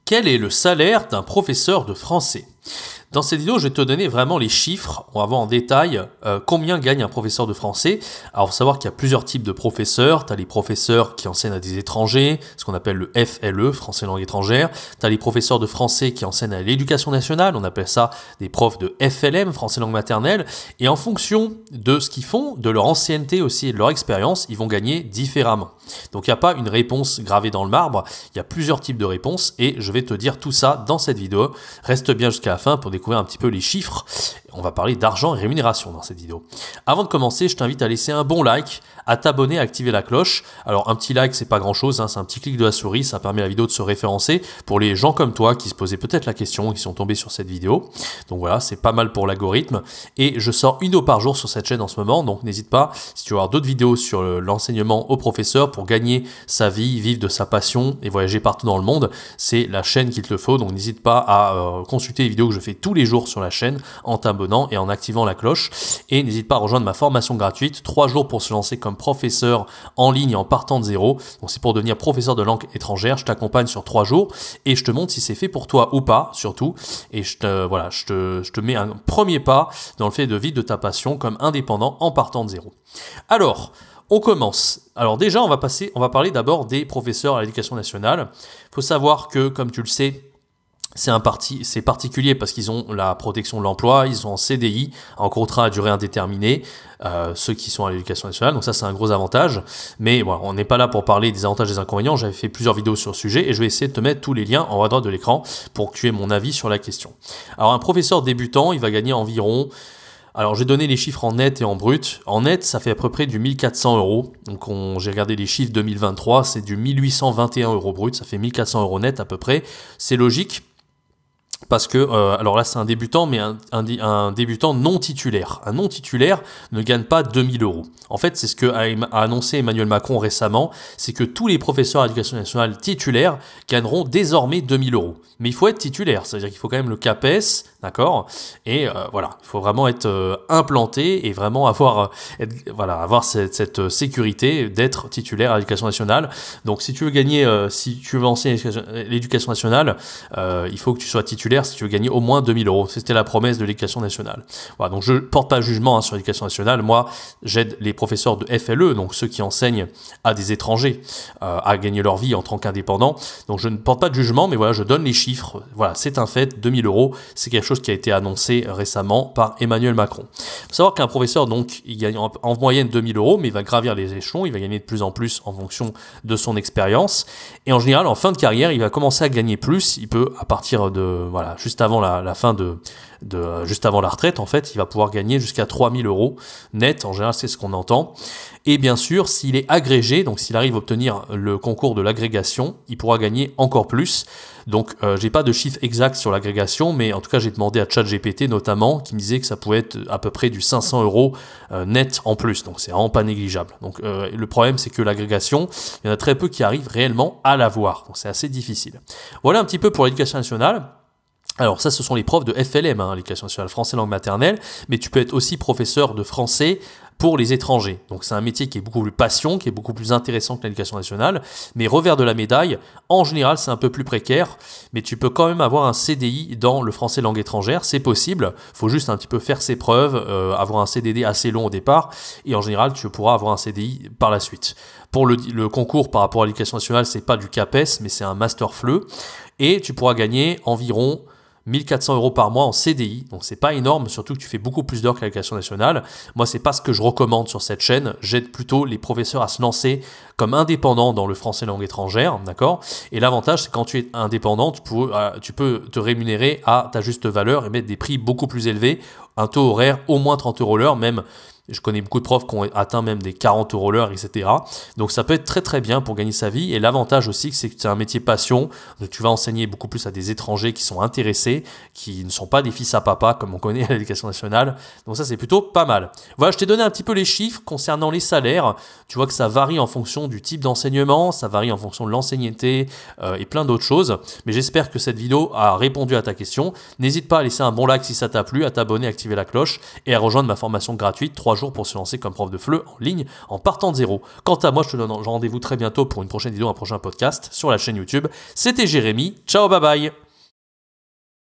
Quel est le salaire d'un professeur de français? Dans cette vidéo, je vais te donner vraiment les chiffres. On va voir en détail combien gagne un professeur de français. Alors, il faut savoir qu'il y a plusieurs types de professeurs. Tu as les professeurs qui enseignent à des étrangers, ce qu'on appelle le FLE, français langue étrangère. Tu as les professeurs de français qui enseignent à l'éducation nationale. On appelle ça des profs de FLM, français langue maternelle. Et en fonction de ce qu'ils font, de leur ancienneté aussi et de leur expérience, ils vont gagner différemment. Donc, il n'y a pas une réponse gravée dans le marbre. Il y a plusieurs types de réponses et je vais te dire tout ça dans cette vidéo. Reste bien jusqu'à la fin pour découvrir un petit peu les chiffres. On va parler d'argent et rémunération dans cette vidéo. Avant de commencer, je t'invite à laisser un bon like, à t'abonner, à activer la cloche. Alors un petit like, c'est pas grand chose, hein, c'est un petit clic de la souris, ça permet à la vidéo de se référencer pour les gens comme toi qui se posaient peut-être la question, qui sont tombés sur cette vidéo. Donc voilà, c'est pas mal pour l'algorithme. Et je sors une vidéo par jour sur cette chaîne en ce moment, donc n'hésite pas, si tu veux avoir d'autres vidéos sur l'enseignement aux professeurs pour gagner sa vie, vivre de sa passion et voyager partout dans le monde, c'est la chaîne qu'il te faut. Donc n'hésite pas à consulter les vidéos que je fais tous les jours sur la chaîne en t'abonnant et en activant la cloche. Et n'hésite pas à rejoindre ma formation gratuite, 3 jours pour se lancer comme professeur en ligne en partant de zéro. Donc c'est pour devenir professeur de langue étrangère. Je t'accompagne sur 3 jours et je te montre si c'est fait pour toi ou pas, surtout. Et je te mets un premier pas dans le fait de vivre de ta passion comme indépendant en partant de zéro. Alors, on commence. Alors déjà, on va parler d'abord des professeurs à l'éducation nationale. Il faut savoir que, comme tu le sais, c'est particulier parce qu'ils ont la protection de l'emploi, ils sont en CDI, en contrat à durée indéterminée, ceux qui sont à l'éducation nationale, donc ça c'est un gros avantage. Mais voilà, on n'est pas là pour parler des avantages et des inconvénients, j'avais fait plusieurs vidéos sur le sujet et je vais essayer de te mettre tous les liens en haut à droite de l'écran pour que tu aies mon avis sur la question. Alors un professeur débutant, il va gagner environ... Alors, j'ai donné les chiffres en net et en brut. En net, ça fait à peu près du 1400 €. Donc, j'ai regardé les chiffres 2023, c'est du 1821 € brut. Ça fait 1400 € net à peu près. C'est logique. Parce que, alors là c'est un débutant, mais un débutant non titulaire. Un non titulaire ne gagne pas 2000 €. En fait, c'est ce que a annoncé Emmanuel Macron récemment, c'est que tous les professeurs à l'éducation nationale titulaires gagneront désormais 2000 €. Mais il faut être titulaire, c'est-à-dire qu'il faut quand même le CAPES, d'accord? Et voilà, il faut vraiment être implanté et vraiment avoir cette sécurité d'être titulaire à l'éducation nationale. Donc si tu veux gagner, si tu veux enseigner l'éducation nationale, il faut que tu sois titulaire si tu veux gagner au moins 2000 €. C'était la promesse de l'éducation nationale. Voilà, donc je porte pas jugement sur l'éducation nationale. Moi, j'aide les professeurs de FLE, donc ceux qui enseignent à des étrangers, à gagner leur vie en tant qu'indépendants. Donc je ne porte pas de jugement, mais voilà, je donne les chiffres. Voilà, c'est un fait, 2000 €, c'est quelque chose qui a été annoncé récemment par Emmanuel Macron. Il faut savoir qu'un professeur, donc, il gagne en moyenne 2000 €, mais il va gravir les échelons, il va gagner de plus en plus en fonction de son expérience. Et en général, en fin de carrière, il va commencer à gagner plus. Il peut, à partir de, voilà, juste avant la fin juste avant la retraite, en fait, il va pouvoir gagner jusqu'à 3000 € net. En général, c'est ce qu'on entend. Et bien sûr, s'il est agrégé, donc s'il arrive à obtenir le concours de l'agrégation, il pourra gagner encore plus. Donc, j'ai pas de chiffre exact sur l'agrégation, mais en tout cas, j'ai demandé à ChatGPT notamment, qui me disait que ça pouvait être à peu près du 500 € net en plus. Donc, c'est vraiment pas négligeable. Donc, le problème, c'est que l'agrégation, il y en a très peu qui arrivent réellement à l'avoir. Donc, c'est assez difficile. Voilà un petit peu pour l'éducation nationale. Alors ça, ce sont les profs de FLM, hein, l'éducation nationale français langue maternelle, mais tu peux être aussi professeur de français pour les étrangers. Donc c'est un métier qui est beaucoup plus passion, qui est beaucoup plus intéressant que l'éducation nationale, mais revers de la médaille, en général c'est un peu plus précaire, mais tu peux quand même avoir un CDI dans le français langue étrangère, c'est possible, il faut juste un petit peu faire ses preuves, avoir un CDD assez long au départ, et en général tu pourras avoir un CDI par la suite. Pour le concours par rapport à l'éducation nationale, c'est pas du CAPES, mais c'est un Master FLE, et tu pourras gagner environ 1400 € par mois en CDI, donc c'est pas énorme, surtout que tu fais beaucoup plus d'heures qu'à l'éducation nationale. Moi, c'est pas ce que je recommande sur cette chaîne. J'aide plutôt les professeurs à se lancer comme indépendants dans le français langue étrangère, d'accord? Et l'avantage, c'est quand tu es indépendant, tu peux te rémunérer à ta juste valeur et mettre des prix beaucoup plus élevés, un taux horaire au moins 30 € l'heure, même. Je connais beaucoup de profs qui ont atteint même des 40 € l'heure, etc. Donc ça peut être très très bien pour gagner sa vie. Et l'avantage aussi, c'est que c'est un métier passion. Donc tu vas enseigner beaucoup plus à des étrangers qui sont intéressés, qui ne sont pas des fils à papa comme on connaît à l'éducation nationale. Donc ça, c'est plutôt pas mal. Voilà, je t'ai donné un petit peu les chiffres concernant les salaires. Tu vois que ça varie en fonction du type d'enseignement, ça varie en fonction de l'ancienneté et plein d'autres choses. Mais j'espère que cette vidéo a répondu à ta question. N'hésite pas à laisser un bon like si ça t'a plu, à t'abonner, à activer la cloche et à rejoindre ma formation gratuite 3 jours pour se lancer comme prof de FLE en ligne en partant de zéro. Quant à moi, je te donne rendez-vous très bientôt pour une prochaine vidéo, un prochain podcast sur la chaîne YouTube. C'était Jérémy. Ciao, bye bye.